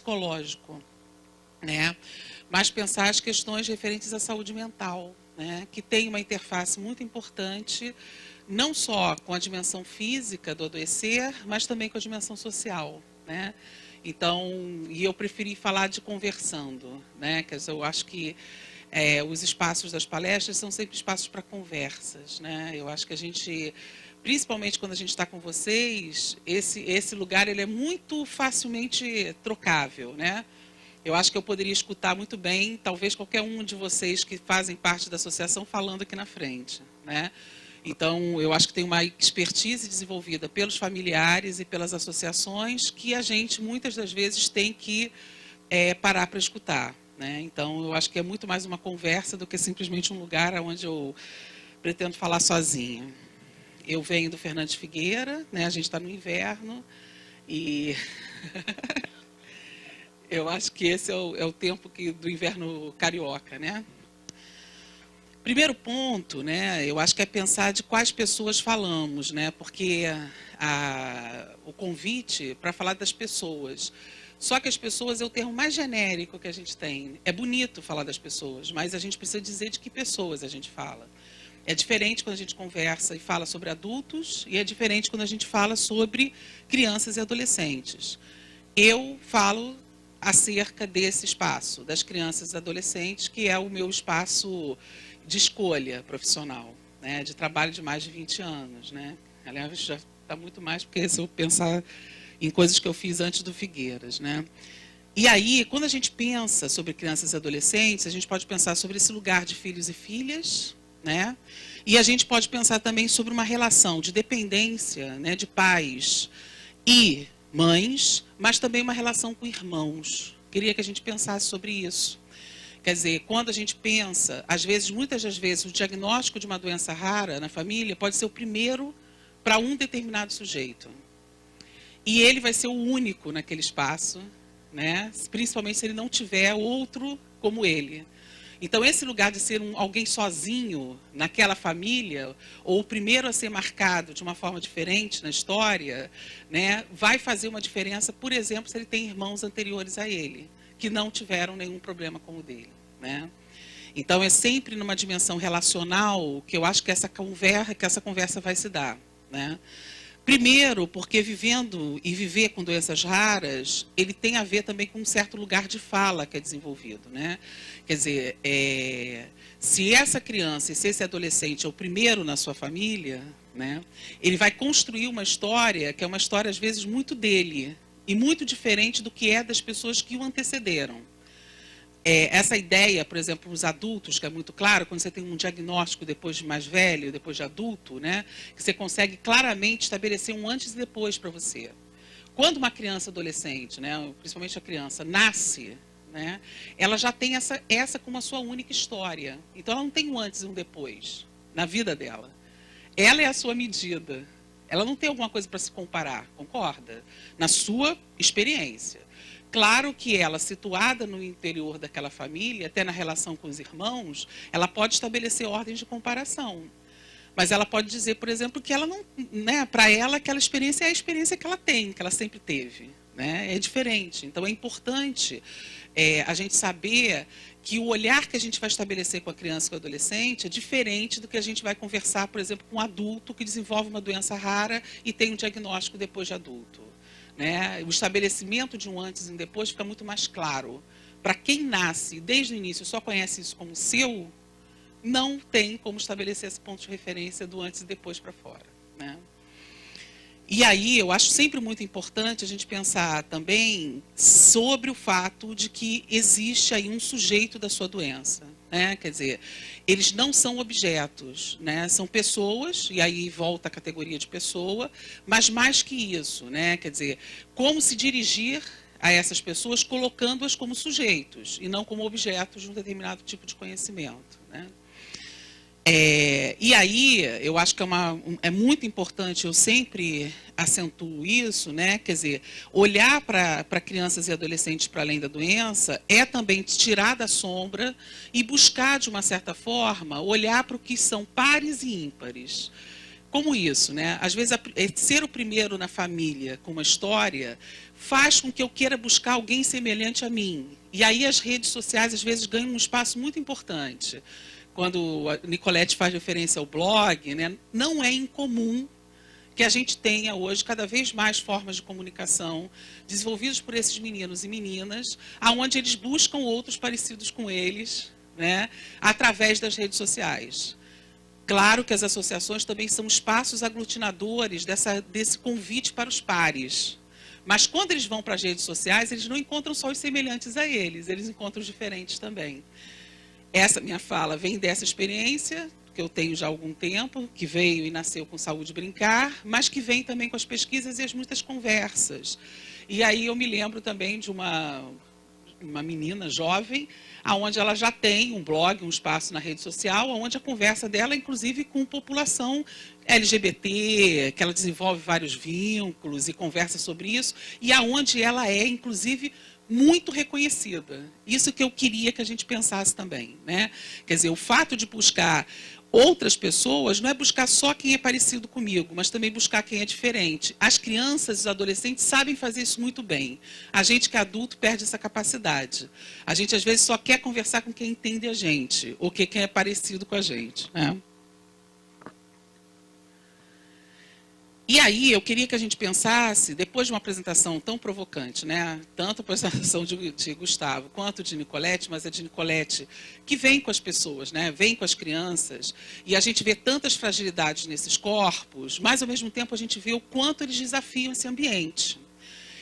psicológico, né? Mas pensar as questões referentes à saúde mental, né? Que tem uma interface muito importante, não só com a dimensão física do adoecer, mas também com a dimensão social, né? Então, e eu preferi falar de conversando, né? Quer dizer, eu acho que os espaços das palestras são sempre espaços para conversas, né? Eu acho que a gente, principalmente quando a gente está com vocês, esse lugar ele é muito facilmente trocável, né? Eu acho que eu poderia escutar muito bem, talvez qualquer um de vocês que fazem parte da associação falando aqui na frente, né? Então, eu acho que tem uma expertise desenvolvida pelos familiares e pelas associações que a gente, muitas das vezes, tem que parar para escutar, né? Então, eu acho que é muito mais uma conversa do que simplesmente um lugar onde eu pretendo falar sozinha. Eu venho do Fernandes Figueira, né? A gente está no inverno e eu acho que esse é o tempo do inverno carioca, né? Primeiro ponto, né? Eu acho que é pensar de quais pessoas falamos, né? Porque o convite para falar das pessoas. Só que as pessoas é o termo mais genérico que a gente tem. É bonito falar das pessoas, mas a gente precisa dizer de que pessoas a gente fala. É diferente quando a gente conversa e fala sobre adultos e é diferente quando a gente fala sobre crianças e adolescentes. Eu falo acerca desse espaço, das crianças e adolescentes, que é o meu espaço de escolha profissional, né, de trabalho de mais de 20 anos. Né? Aliás, já está muito mais, porque se eu pensar em coisas que eu fiz antes do Figueiras. Né? E aí, quando a gente pensa sobre crianças e adolescentes, a gente pode pensar sobre esse lugar de filhos e filhas, né? E a gente pode pensar também sobre uma relação de dependência, né, de pais e mães, mas também uma relação com irmãos. Queria que a gente pensasse sobre isso. Quer dizer, quando a gente pensa, às vezes, muitas das vezes, o diagnóstico de uma doença rara na família pode ser o primeiro para um determinado sujeito. E ele vai ser o único naquele espaço, né? Principalmente se ele não tiver outro como ele. Então, esse lugar de ser alguém sozinho naquela família, ou o primeiro a ser marcado de uma forma diferente na história, né, vai fazer uma diferença, por exemplo, se ele tem irmãos anteriores a ele, que não tiveram nenhum problema como o dele. Né? Então, é sempre numa dimensão relacional que eu acho que essa conversa vai se dar. Né? Primeiro, porque vivendo e viver com doenças raras, ele tem a ver também com um certo lugar de fala que é desenvolvido. Né? Quer dizer, se essa criança e se esse adolescente é o primeiro na sua família, né, ele vai construir uma história que é uma história, às vezes, muito dele e muito diferente do que é das pessoas que o antecederam. Essa ideia, por exemplo, os adultos, que é muito claro, quando você tem um diagnóstico depois de mais velho, depois de adulto, né, que você consegue claramente estabelecer um antes e depois para você. Quando uma criança adolescente, né, principalmente a criança, nasce, né, ela já tem essa como a sua única história. Então, ela não tem um antes e um depois na vida dela. Ela é a sua medida. Ela não tem alguma coisa para se comparar, concorda? Na sua experiência. Claro que ela, situada no interior daquela família, até na relação com os irmãos, ela pode estabelecer ordens de comparação. Mas ela pode dizer, por exemplo, que ela não, né, para ela, aquela experiência é a experiência que ela tem, que ela sempre teve. Né? É diferente. Então, é importante a gente saber que o olhar que a gente vai estabelecer com a criança e com o adolescente é diferente do que a gente vai conversar, por exemplo, com um adulto que desenvolve uma doença rara e tem um diagnóstico depois de adulto. Né? O estabelecimento de um antes e um depois fica muito mais claro. Para quem nasce desde o início só conhece isso como seu, não tem como estabelecer esse ponto de referência do antes e depois para fora. Né? E aí eu acho sempre muito importante a gente pensar também sobre o fato de que existe aí um sujeito da sua doença. Né? Quer dizer, eles não são objetos, né? São pessoas, e aí volta a categoria de pessoa, mas mais que isso, né? Quer dizer, como se dirigir a essas pessoas colocando-as como sujeitos e não como objetos de um determinado tipo de conhecimento. Né? E aí, eu acho que é muito importante, eu sempre acentuo isso, né? Quer dizer, olhar para crianças e adolescentes para além da doença é também tirar da sombra e buscar, de uma certa forma, olhar para o que são pares e ímpares. Como isso, né? Às vezes, ser o primeiro na família com uma história faz com que eu queira buscar alguém semelhante a mim. E aí as redes sociais, às vezes, ganham um espaço muito importante. Quando a Nicolete faz referência ao blog, né, não é incomum que a gente tenha hoje cada vez mais formas de comunicação desenvolvidas por esses meninos e meninas, aonde eles buscam outros parecidos com eles, né, através das redes sociais. Claro que as associações também são espaços aglutinadores desse convite para os pares. Mas quando eles vão para as redes sociais, eles não encontram só os semelhantes a eles, eles encontram os diferentes também. Essa minha fala vem dessa experiência, que eu tenho já há algum tempo, que veio e nasceu com Saúde Brincar, mas que vem também com as pesquisas e as muitas conversas. E aí eu me lembro também de uma menina jovem, onde ela já tem um blog, um espaço na rede social, onde a conversa dela é inclusive com população LGBT, que ela desenvolve vários vínculos e conversa sobre isso, e aonde ela é, inclusive, muito reconhecida. Isso que eu queria que a gente pensasse também, né? Quer dizer, o fato de buscar outras pessoas não é buscar só quem é parecido comigo, mas também buscar quem é diferente. As crianças e os adolescentes sabem fazer isso muito bem. A gente que é adulto perde essa capacidade. A gente, às vezes, só quer conversar com quem entende a gente, ou quem é parecido com a gente, né? E aí, eu queria que a gente pensasse, depois de uma apresentação tão provocante, né? Tanto a apresentação de Gustavo quanto de Nicolete, mas a de Nicolete, que vem com as pessoas, né? Vem com as crianças, e a gente vê tantas fragilidades nesses corpos, mas, ao mesmo tempo, a gente vê o quanto eles desafiam esse ambiente.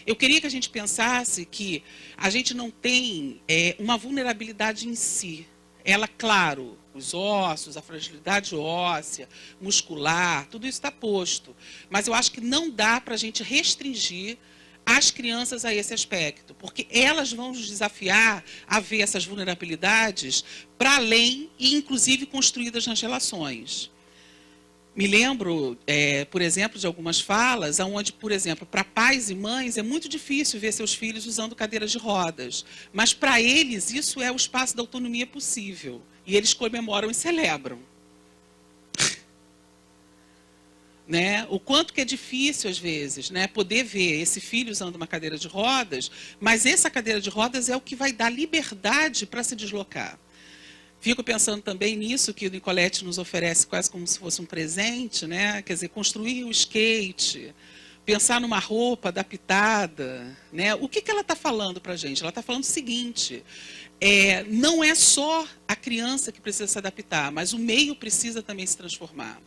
Eu queria que a gente pensasse que a gente não tem uma vulnerabilidade em si. Ela, claro, os ossos, a fragilidade óssea, muscular, tudo isso está posto. Mas eu acho que não dá para a gente restringir as crianças a esse aspecto, porque elas vão nos desafiar a ver essas vulnerabilidades para além e, inclusive, construídas nas relações. Me lembro, por exemplo, de algumas falas, onde, por exemplo, para pais e mães é muito difícil ver seus filhos usando cadeiras de rodas, mas para eles isso é o espaço da autonomia possível, e eles comemoram e celebram. Né? O quanto que é difícil, às vezes, né, poder ver esse filho usando uma cadeira de rodas, mas essa cadeira de rodas é o que vai dar liberdade para se deslocar. Fico pensando também nisso que o Nicolete nos oferece quase como se fosse um presente, né? Quer dizer, construir o skate, pensar numa roupa adaptada, né? O que ela está falando para a gente? Ela está falando o seguinte, não é só a criança que precisa se adaptar, mas o meio precisa também se transformar.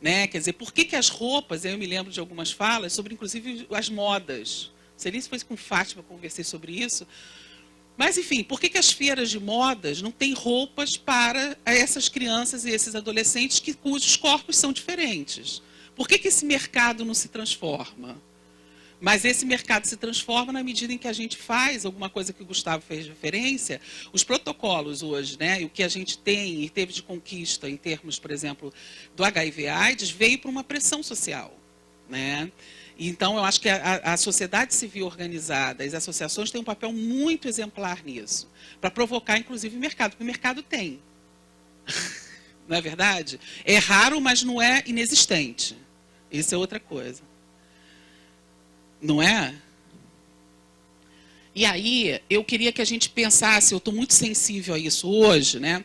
Né? Quer dizer, por que as roupas, eu me lembro de algumas falas sobre, inclusive, as modas. Não sei nem se foi com Fátima que eu conversei sobre isso. Mas, enfim, por que as feiras de modas não têm roupas para essas crianças e esses adolescentes cujos corpos são diferentes? Por que esse mercado não se transforma? Mas esse mercado se transforma na medida em que a gente faz alguma coisa que o Gustavo fez referência. Os protocolos hoje, né, e o que a gente tem e teve de conquista em termos, por exemplo, do HIV/AIDS, veio por uma pressão social, né? Então, eu acho que a sociedade civil organizada, as associações têm um papel muito exemplar nisso, para provocar, inclusive, o mercado, porque o mercado tem. Não é verdade? É raro, mas não é inexistente. Isso é outra coisa. Não é? E aí, eu queria que a gente pensasse, eu estou muito sensível a isso hoje, né?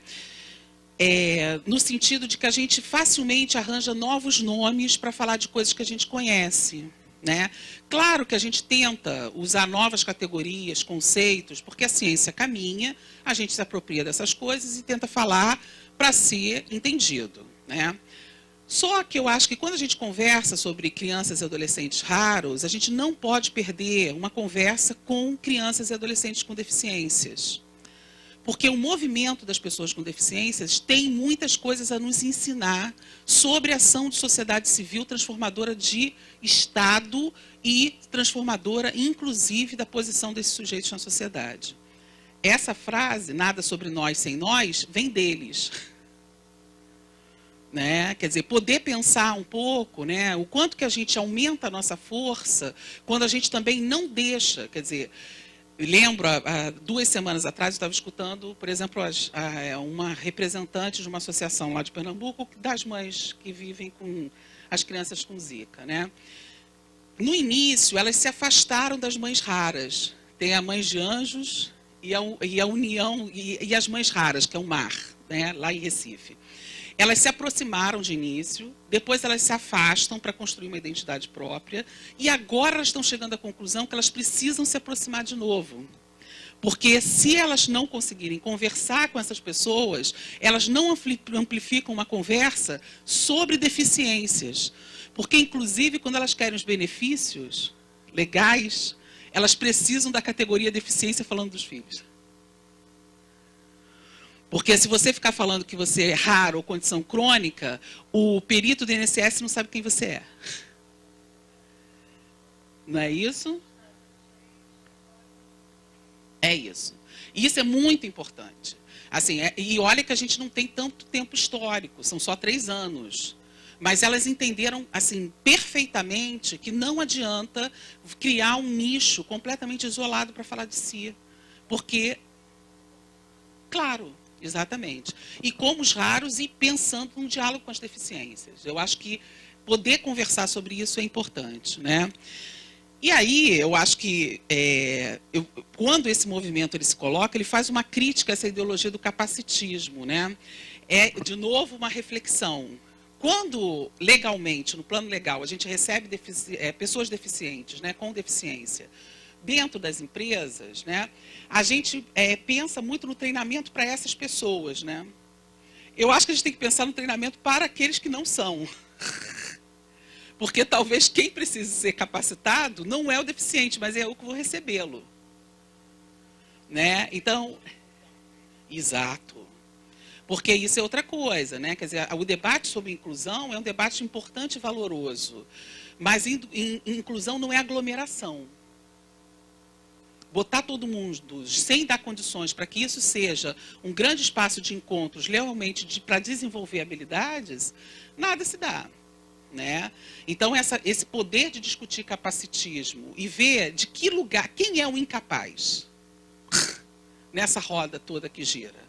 No sentido de que a gente facilmente arranja novos nomes para falar de coisas que a gente conhece. Né? Claro que a gente tenta usar novas categorias, conceitos, porque a ciência caminha, a gente se apropria dessas coisas e tenta falar para ser entendido. Né? Só que eu acho que quando a gente conversa sobre crianças e adolescentes raros, a gente não pode perder uma conversa com crianças e adolescentes com deficiências. Porque o movimento das pessoas com deficiências tem muitas coisas a nos ensinar sobre a ação de sociedade civil transformadora de Estado e transformadora, inclusive, da posição desses sujeitos na sociedade. Essa frase, nada sobre nós sem nós, vem deles. Né? Quer dizer, poder pensar um pouco, né, o quanto que a gente aumenta a nossa força quando a gente também não deixa, quer dizer... Lembro, há 2 semanas atrás, eu estava escutando, por exemplo, uma representante de uma associação lá de Pernambuco, das mães que vivem com as crianças com Zika. Né? no início, elas se afastaram das mães raras. Tem a Mães de Anjos e a União e as Mães Raras, que é o MAR, né, lá em Recife. Elas se aproximaram de início, depois elas se afastam para construir uma identidade própria, e agora elas estão chegando à conclusão que elas precisam se aproximar de novo. Porque se elas não conseguirem conversar com essas pessoas, elas não amplificam uma conversa sobre deficiências. Porque, inclusive, quando elas querem os benefícios legais, elas precisam da categoria deficiência falando dos filhos. Porque se você ficar falando que você é raro ou condição crônica, o perito do INSS não sabe quem você é. Não é isso? É isso. E isso é muito importante. Assim, e olha que a gente não tem tanto tempo histórico, são só 3 anos. Mas elas entenderam assim, perfeitamente que não adianta criar um nicho completamente isolado para falar de si. Porque, claro, exatamente. E como os raros e pensando num diálogo com as deficiências. Eu acho que poder conversar sobre isso é importante, né? E aí, eu acho que quando esse movimento ele se coloca, ele faz uma crítica a essa ideologia do capacitismo, né? É, de novo, uma reflexão. Quando, legalmente, no plano legal, a gente recebe pessoas deficientes, né, com deficiência, dentro das empresas, né, a gente pensa muito no treinamento para essas pessoas, né? Eu acho que a gente tem que pensar no treinamento para aqueles que não são. Porque talvez quem precise ser capacitado não é o deficiente, mas é eu que vou recebê-lo. Né? Então, exato. Porque isso é outra coisa, né? Quer dizer, o debate sobre inclusão é um debate importante e valoroso. Mas inclusão não é aglomeração. Botar todo mundo sem dar condições para que isso seja um grande espaço de encontros, realmente para desenvolver habilidades, nada se dá. Né? Então, esse poder de discutir capacitismo e ver de que lugar, quem é o incapaz nessa roda toda que gira.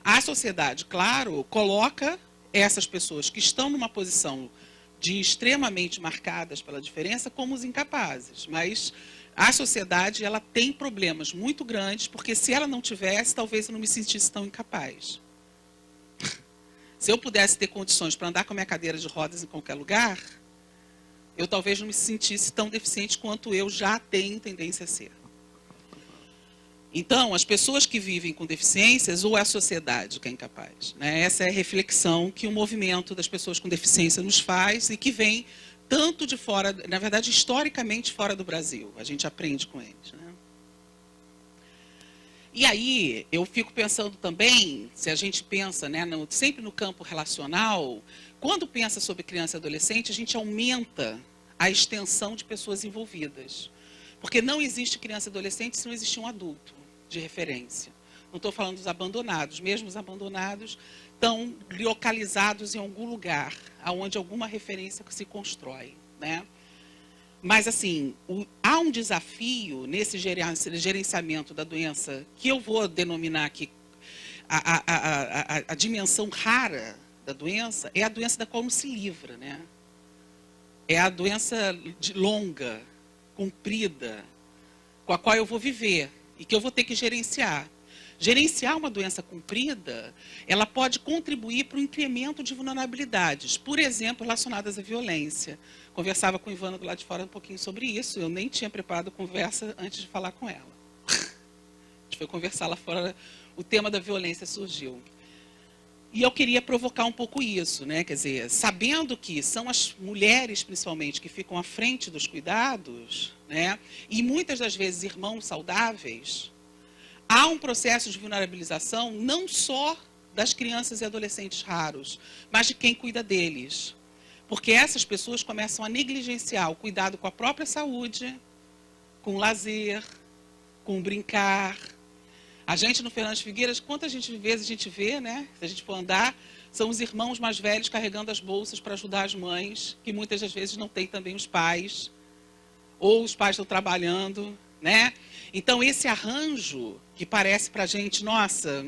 A sociedade, claro, coloca essas pessoas que estão numa posição de extremamente marcadas pela diferença como os incapazes, mas a sociedade ela tem problemas muito grandes, porque se ela não tivesse, talvez eu não me sentisse tão incapaz. Se eu pudesse ter condições para andar com a minha cadeira de rodas em qualquer lugar, eu talvez não me sentisse tão deficiente quanto eu já tenho tendência a ser. Então, as pessoas que vivem com deficiências ou é a sociedade que é incapaz? Né? Essa é a reflexão que o movimento das pessoas com deficiência nos faz e que vem tanto de fora, na verdade, historicamente fora do Brasil. A gente aprende com eles. Né? E aí, eu fico pensando também, se a gente pensa né, sempre no campo relacional, quando pensa sobre criança e adolescente, a gente aumenta a extensão de pessoas envolvidas. Porque não existe criança e adolescente se não existir um adulto de referência. Não estou falando dos abandonados, mesmo os abandonados estão localizados em algum lugar, onde alguma referência se constrói. Né? Mas, assim, há um desafio nesse gerenciamento da doença, que eu vou denominar aqui a dimensão rara da doença, é a doença da qual não se livra. Né? É a doença longa, comprida, com a qual eu vou viver e que eu vou ter que gerenciar. Gerenciar uma doença comprida, ela pode contribuir para o incremento de vulnerabilidades, por exemplo, relacionadas à violência. Conversava com a Ivana do lado de fora um pouquinho sobre isso, eu nem tinha preparado a conversa antes de falar com ela. A gente foi conversar lá fora, o tema da violência surgiu. E eu queria provocar um pouco isso, né? Quer dizer, sabendo que são as mulheres, principalmente, que ficam à frente dos cuidados, né? E muitas das vezes irmãos saudáveis, há um processo de vulnerabilização não só das crianças e adolescentes raros, mas de quem cuida deles. Porque essas pessoas começam a negligenciar o cuidado com a própria saúde, com o lazer, com o brincar. A gente no Fernandes Figueiras, quantas vezes a gente vê, né? Se a gente for andar, são os irmãos mais velhos carregando as bolsas para ajudar as mães, que muitas das vezes não têm também os pais, ou os pais estão trabalhando, né? Então, esse arranjo, que parece para a gente, nossa,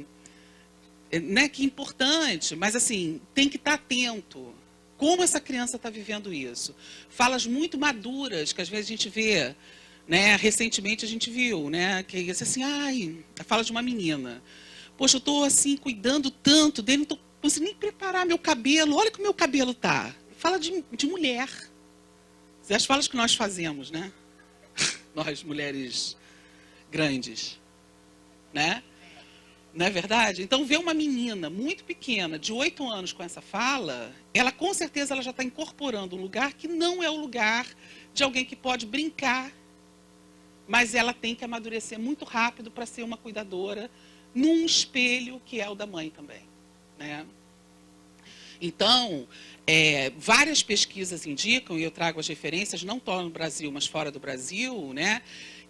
né, que importante, mas assim, tem que estar atento, Como essa criança está vivendo isso? Falas muito maduras, que às vezes a gente vê, né? Recentemente a gente viu, né? Que é assim, ai, fala de uma menina. Poxa, eu estou assim, cuidando tanto dele, não estou conseguindo nem preparar meu cabelo, olha como meu cabelo está. Fala de mulher. As falas que nós fazemos, né? Nós, mulheres grandes, né? Não é verdade? Então, ver uma menina muito pequena, de 8 anos, com essa fala, ela com certeza ela já está incorporando um lugar que não é o lugar de alguém que pode brincar, mas ela tem que amadurecer muito rápido para ser uma cuidadora num espelho que é o da mãe também, né? Então, várias pesquisas indicam, e eu trago as referências, não só no Brasil, mas fora do Brasil, né,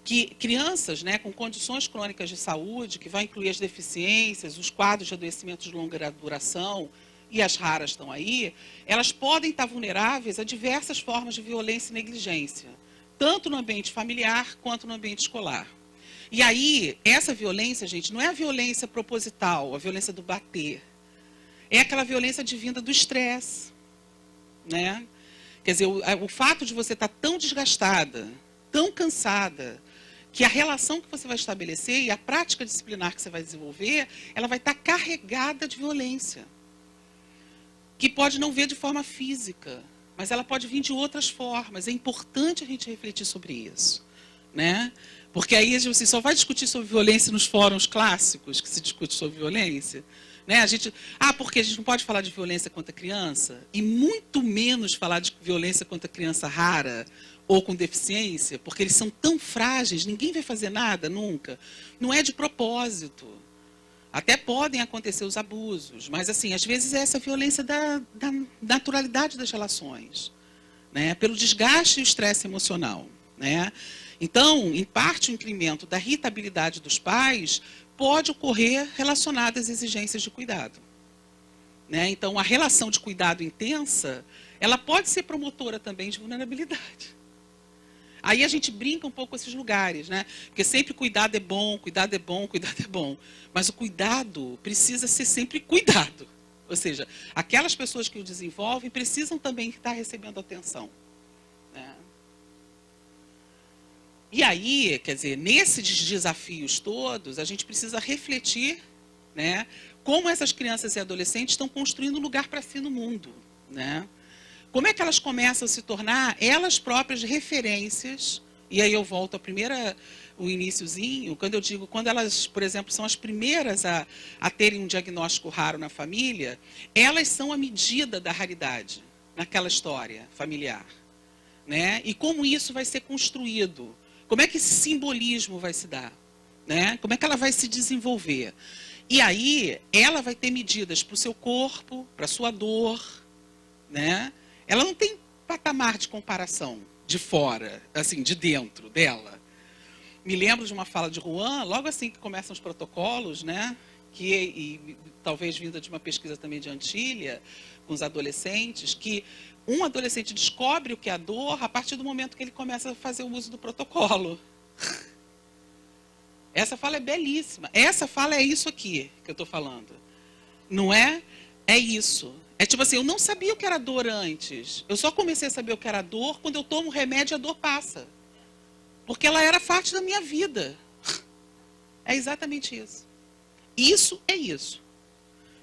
que crianças, né, com condições crônicas de saúde, que vai incluir as deficiências, os quadros de adoecimento de longa duração, e as raras estão aí, elas podem estar vulneráveis a diversas formas de violência e negligência, tanto no ambiente familiar quanto no ambiente escolar. E aí, essa violência, gente, não é a violência proposital, a violência do bater. É aquela violência advinda do estresse, né? Quer dizer, o fato de você estar tão desgastada, tão cansada, que a relação que você vai estabelecer e a prática disciplinar que você vai desenvolver, ela vai estar carregada de violência. Que pode não vir de forma física, mas ela pode vir de outras formas. É importante a gente refletir sobre isso, né? Porque aí você só vai discutir sobre violência nos fóruns clássicos, que se discute sobre violência. Né? Porque a gente não pode falar de violência contra criança, e muito menos falar de violência contra criança rara ou com deficiência, porque eles são tão frágeis, ninguém vai fazer nada nunca. Não é de propósito. Até podem acontecer os abusos, mas assim, às vezes é essa violência da naturalidade das relações, né? Pelo desgaste e o estresse emocional, né? Então, em parte, o incremento da irritabilidade dos pais pode ocorrer relacionado às exigências de cuidado, né? Então, a relação de cuidado intensa, ela pode ser promotora também de vulnerabilidade. Aí a gente brinca um pouco com esses lugares, né? Porque sempre cuidado é bom, cuidado é bom, cuidado é bom. Mas o cuidado precisa ser sempre cuidado. Ou seja, aquelas pessoas que o desenvolvem precisam também estar recebendo atenção, né? E aí, quer dizer, nesses desafios todos, a gente precisa refletir, né, como essas crianças e adolescentes estão construindo um lugar para si no mundo, né? Como é que elas começam a se tornar elas próprias referências? E aí eu volto o iniciozinho, quando elas, por exemplo, são as primeiras a terem um diagnóstico raro na família, elas são a medida da raridade naquela história familiar, né? E como isso vai ser construído? Como é que esse simbolismo vai se dar, né? Como é que ela vai se desenvolver? E aí, ela vai ter medidas para o seu corpo, para a sua dor, né? Ela não tem patamar de comparação de fora, assim, de dentro dela. Me lembro de uma fala de Juan, logo assim que começam os protocolos, né? E talvez vinda de uma pesquisa também de Antília, com os adolescentes, que um adolescente descobre o que é a dor a partir do momento que ele começa a fazer o uso do protocolo. Essa fala é belíssima. Essa fala é isso aqui que eu estou falando. Não é? É isso. É tipo assim, eu não sabia o que era dor antes. Eu só comecei a saber o que era dor quando eu tomo remédio e a dor passa. Porque ela era parte da minha vida. É exatamente isso. Isso é isso.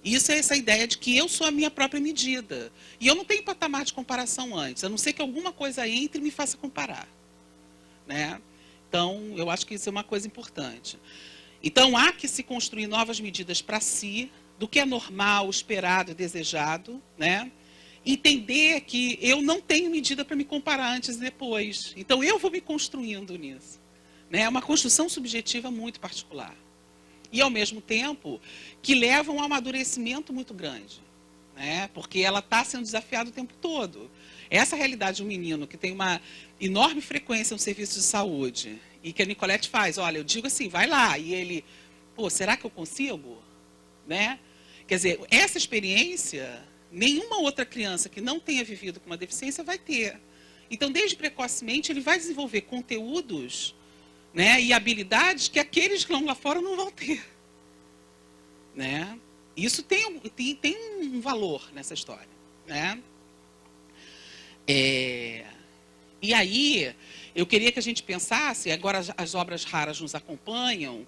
Isso é essa ideia de que eu sou a minha própria medida. E eu não tenho patamar de comparação antes, a não ser que alguma coisa entre e me faça comparar, né? Então, eu acho que isso é uma coisa importante. Então, há que se construir novas medidas para si, do que é normal, esperado e desejado, né? Entender que eu não tenho medida para me comparar antes e depois. Então, eu vou me construindo nisso, né? É uma construção subjetiva muito particular. E, ao mesmo tempo, que leva a um amadurecimento muito grande, né? Porque ela está sendo desafiada o tempo todo. Essa realidade de um menino que tem uma enorme frequência no serviço de saúde, e que a Nicolete faz, olha, eu digo assim, vai lá, e ele, pô, será que eu consigo? Né? Quer dizer, essa experiência, nenhuma outra criança que não tenha vivido com uma deficiência vai ter. Então, desde precocemente, ele vai desenvolver conteúdos, né, e habilidades que aqueles que estão lá fora não vão ter, né? Isso tem um valor nessa história, né? É, e aí, eu queria que a gente pensasse, agora as obras raras nos acompanham,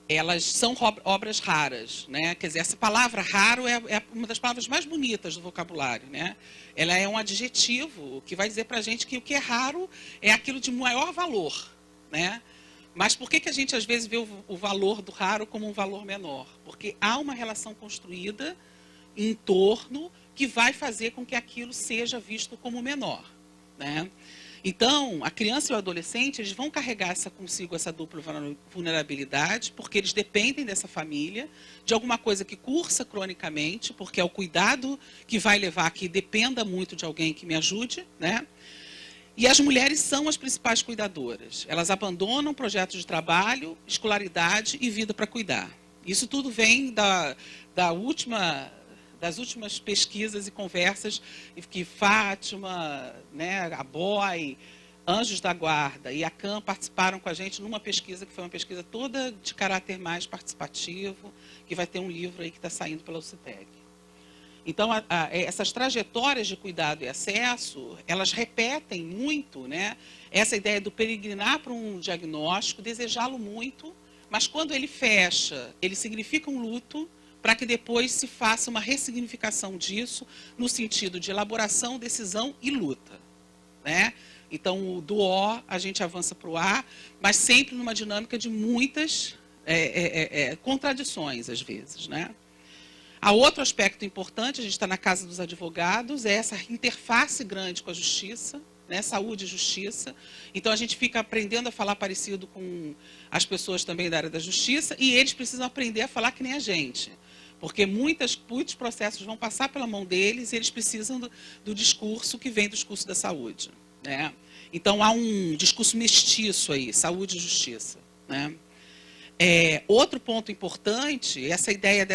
elas são obras raras, né? Quer dizer, essa palavra raro é uma das palavras mais bonitas do vocabulário, né? Ela é um adjetivo que vai dizer para a gente que o que é raro é aquilo de maior valor, né? Mas por que a gente às vezes vê o valor do raro como um valor menor? Porque há uma relação construída em torno que vai fazer com que aquilo seja visto como menor, né? Então, a criança e o adolescente, eles vão carregar consigo essa dupla vulnerabilidade, porque eles dependem dessa família, de alguma coisa que cursa cronicamente, porque é o cuidado que vai levar a que dependa muito de alguém que me ajude, né? E as mulheres são as principais cuidadoras. Elas abandonam projetos de trabalho, escolaridade e vida para cuidar. Isso tudo vem das últimas pesquisas e conversas que Fátima, né, a BOI, Anjos da Guarda e a CAM participaram com a gente numa pesquisa que foi uma pesquisa toda de caráter mais participativo, que vai ter um livro aí que está saindo pela UCTEG. Então, essas trajetórias de cuidado e acesso, elas repetem muito, né, essa ideia do peregrinar para um diagnóstico, desejá-lo muito, mas quando ele fecha, ele significa um luto, para que depois se faça uma ressignificação disso, no sentido de elaboração, decisão e luta, né? Então, do O, a gente avança para o A, mas sempre numa dinâmica de muitas contradições, às vezes, né? Há outro aspecto importante, a gente está na Casa dos Advogados, é essa interface grande com a justiça, né? Saúde e justiça. Então, a gente fica aprendendo a falar parecido com as pessoas também da área da justiça, e eles precisam aprender a falar que nem a gente. Porque muitos processos vão passar pela mão deles e eles precisam do discurso que vem do discurso da saúde, né? Então, há um discurso mestiço aí, saúde e justiça, né? Outro ponto importante, essa ideia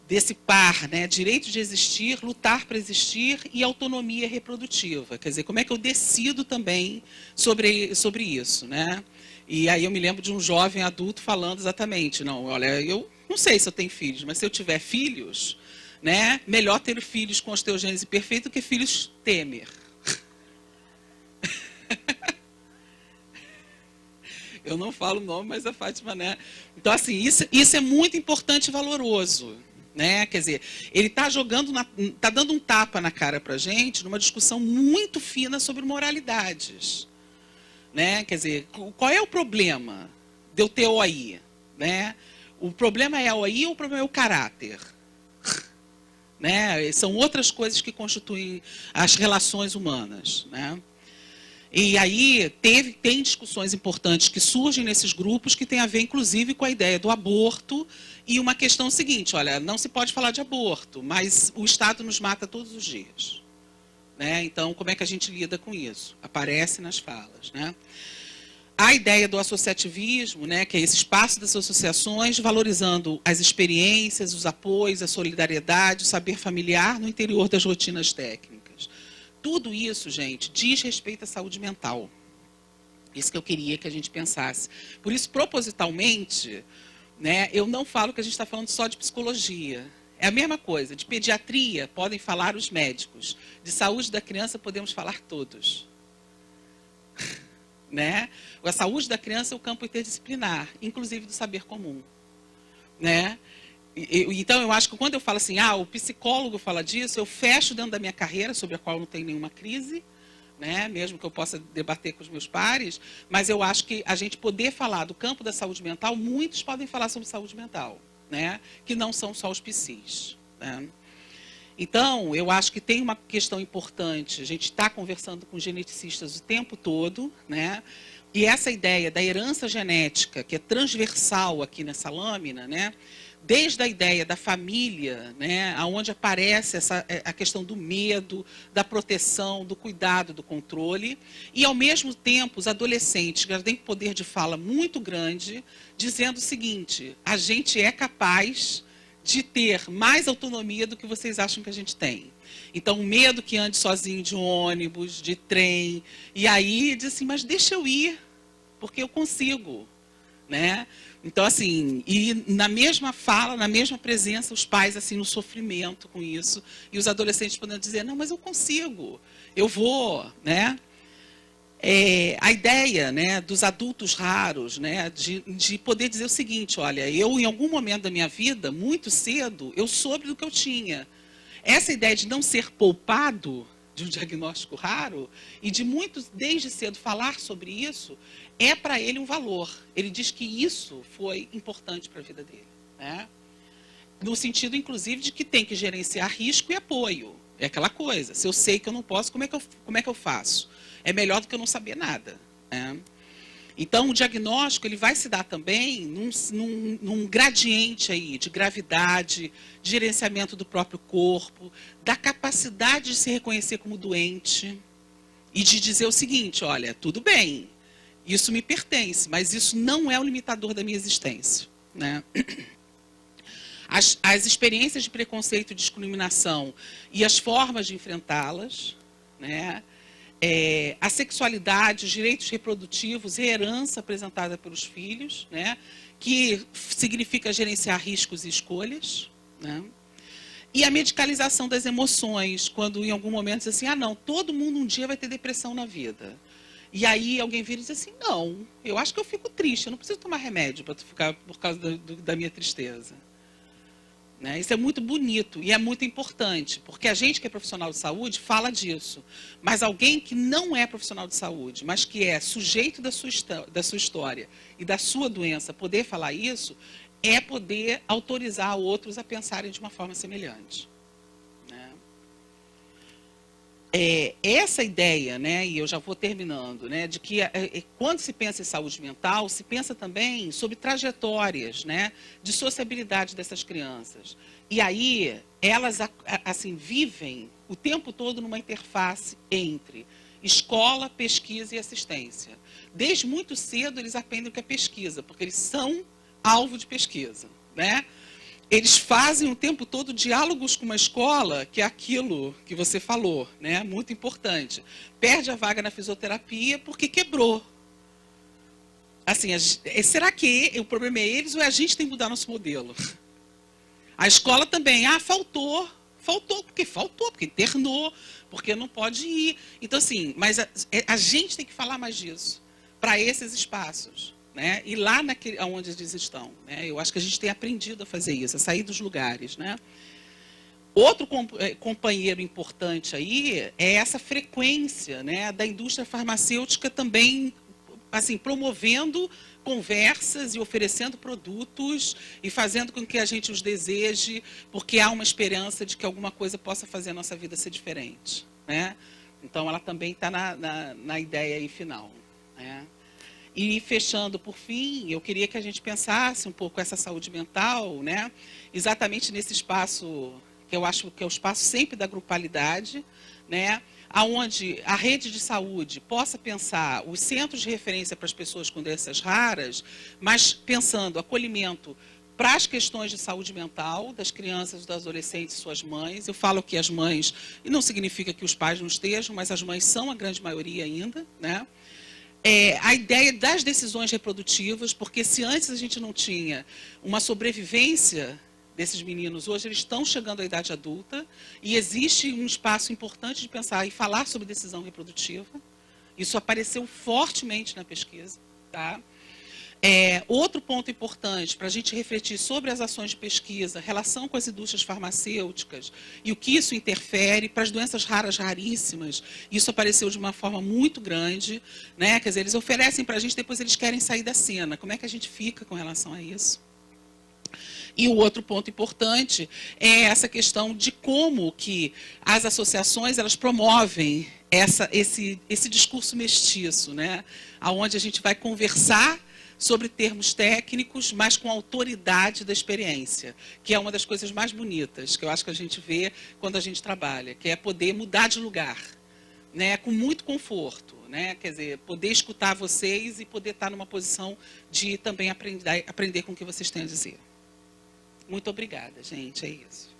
desse par, né? Direito de existir, lutar para existir e autonomia reprodutiva. Quer dizer, como é que eu decido também sobre isso, né? E aí eu me lembro de um jovem adulto falando exatamente, não, olha, eu não sei se eu tenho filhos, mas se eu tiver filhos, né, melhor ter filhos com osteogênese perfeita do que filhos Temer. Eu não falo o nome, mas a Fátima, né? Então, assim, isso é muito importante e valoroso, né? Quer dizer, ele está dando um tapa na cara para a gente numa discussão muito fina sobre moralidades, né? Quer dizer, qual é o problema de eu ter OI, né? O problema é a OI ou o problema é o caráter? Né? São outras coisas que constituem as relações humanas, né? E aí tem discussões importantes que surgem nesses grupos que têm a ver, inclusive, com a ideia do aborto e uma questão seguinte, olha, não se pode falar de aborto, mas o Estado nos mata todos os dias, né? Então, como é que a gente lida com isso? Aparece nas falas, né? A ideia do associativismo, né, que é esse espaço das associações, valorizando as experiências, os apoios, a solidariedade, o saber familiar no interior das rotinas técnicas. Tudo isso, gente, diz respeito à saúde mental. Isso que eu queria que a gente pensasse. Por isso, propositalmente, né, eu não falo que a gente está falando só de psicologia. É a mesma coisa. De pediatria, podem falar os médicos. De saúde da criança, podemos falar todos. Né? A saúde da criança é o campo interdisciplinar, inclusive do saber comum, né? Então, eu acho que quando eu falo assim, o psicólogo fala disso, eu fecho dentro da minha carreira, sobre a qual eu não tenho nenhuma crise, né? Mesmo que eu possa debater com os meus pares, mas eu acho que a gente poder falar do campo da saúde mental, muitos podem falar sobre saúde mental, né? Que não são só os psis, né? Então, eu acho que tem uma questão importante, a gente está conversando com geneticistas o tempo todo, né? E essa ideia da herança genética, que é transversal aqui nessa lâmina, né? Desde a ideia da família, né? Onde aparece a questão do medo, da proteção, do cuidado, do controle, e, ao mesmo tempo, os adolescentes, que têm poder de fala muito grande, dizendo o seguinte, a gente é capaz de ter mais autonomia do que vocês acham que a gente tem. Então, o medo que ande sozinho de ônibus, de trem, e aí diz assim, mas deixa eu ir, porque eu consigo, né? Então, assim, e na mesma fala, na mesma presença, os pais, assim, no sofrimento com isso, e os adolescentes podendo dizer, não, mas eu consigo, eu vou, né? A ideia, né, dos adultos raros, né, de poder dizer o seguinte, olha, eu, em algum momento da minha vida, muito cedo, eu soube do que eu tinha. Essa ideia de não ser poupado de um diagnóstico raro e de muitos, desde cedo, falar sobre isso, é para ele um valor. Ele diz que isso foi importante para a vida dele, né? No sentido, inclusive, de que tem que gerenciar risco e apoio. É aquela coisa, se eu sei que eu não posso, como é que eu faço? É melhor do que eu não saber nada, né? Então, o diagnóstico ele vai se dar também num gradiente aí de gravidade, de gerenciamento do próprio corpo, da capacidade de se reconhecer como doente e de dizer o seguinte, olha, tudo bem, isso me pertence, mas isso não é o limitador da minha existência, né? As experiências de preconceito e discriminação e as formas de enfrentá-las, né? A sexualidade, os direitos reprodutivos e a herança apresentada pelos filhos, né? Que significa gerenciar riscos e escolhas, né? E a medicalização das emoções, quando em algum momento diz assim, ah, não, todo mundo um dia vai ter depressão na vida. E aí alguém vira e diz assim, não, eu acho que eu fico triste, eu não preciso tomar remédio para ficar por causa da minha tristeza. Né? Isso é muito bonito e é muito importante, porque a gente que é profissional de saúde fala disso. Mas alguém que não é profissional de saúde, mas que é sujeito da sua história e da sua doença, poder falar isso, é poder autorizar outros a pensarem de uma forma semelhante. Né? Essa ideia, né, e eu já vou terminando, né, de que quando se pensa em saúde mental, se pensa também sobre trajetórias, né, de sociabilidade dessas crianças. E aí elas assim vivem o tempo todo numa interface entre escola, pesquisa e assistência. Desde muito cedo eles aprendem o que é pesquisa, porque eles são alvo de pesquisa, né? Eles fazem o tempo todo diálogos com uma escola, que é aquilo que você falou, né? Muito importante. Perde a vaga na fisioterapia porque quebrou. Assim, será que o problema é eles ou é a gente que tem que mudar nosso modelo? A escola também, faltou porque internou, porque não pode ir. Então, assim, mas a gente tem que falar mais disso, para esses espaços. Né? E lá onde eles estão, né? Eu acho que a gente tem aprendido a fazer isso, a sair dos lugares, né? Outro companheiro importante aí é essa frequência, né, da indústria farmacêutica também, assim, promovendo conversas e oferecendo produtos e fazendo com que a gente os deseje, porque há uma esperança de que alguma coisa possa fazer a nossa vida ser diferente, né? Então, ela também está na ideia aí final, né? E fechando por fim, eu queria que a gente pensasse um pouco essa saúde mental, né? Exatamente nesse espaço que eu acho que é o espaço sempre da grupalidade, né? Onde a rede de saúde possa pensar os centros de referência para as pessoas com doenças raras, mas pensando acolhimento para as questões de saúde mental das crianças, dos adolescentes e suas mães. Eu falo que as mães, e não significa que os pais não estejam, mas as mães são a grande maioria ainda, né? A ideia das decisões reprodutivas, porque se antes a gente não tinha uma sobrevivência desses meninos, hoje eles estão chegando à idade adulta e existe um espaço importante de pensar e falar sobre decisão reprodutiva. Isso apareceu fortemente na pesquisa, tá? Outro ponto importante para a gente refletir sobre as ações de pesquisa, relação com as indústrias farmacêuticas e o que isso interfere para as doenças raras, raríssimas. Isso apareceu de uma forma muito grande, né? Quer dizer, eles oferecem para a gente, depois eles querem sair da cena. Como é que a gente fica com relação a isso? E o outro ponto importante é essa questão de como que as associações elas promovem esse discurso mestiço, né? Onde a gente vai conversar sobre termos técnicos, mas com autoridade da experiência, que é uma das coisas mais bonitas que eu acho que a gente vê quando a gente trabalha, que é poder mudar de lugar, né, com muito conforto, né, quer dizer, poder escutar vocês e poder estar numa posição de também aprender com o que vocês têm a dizer. Muito obrigada, gente, é isso.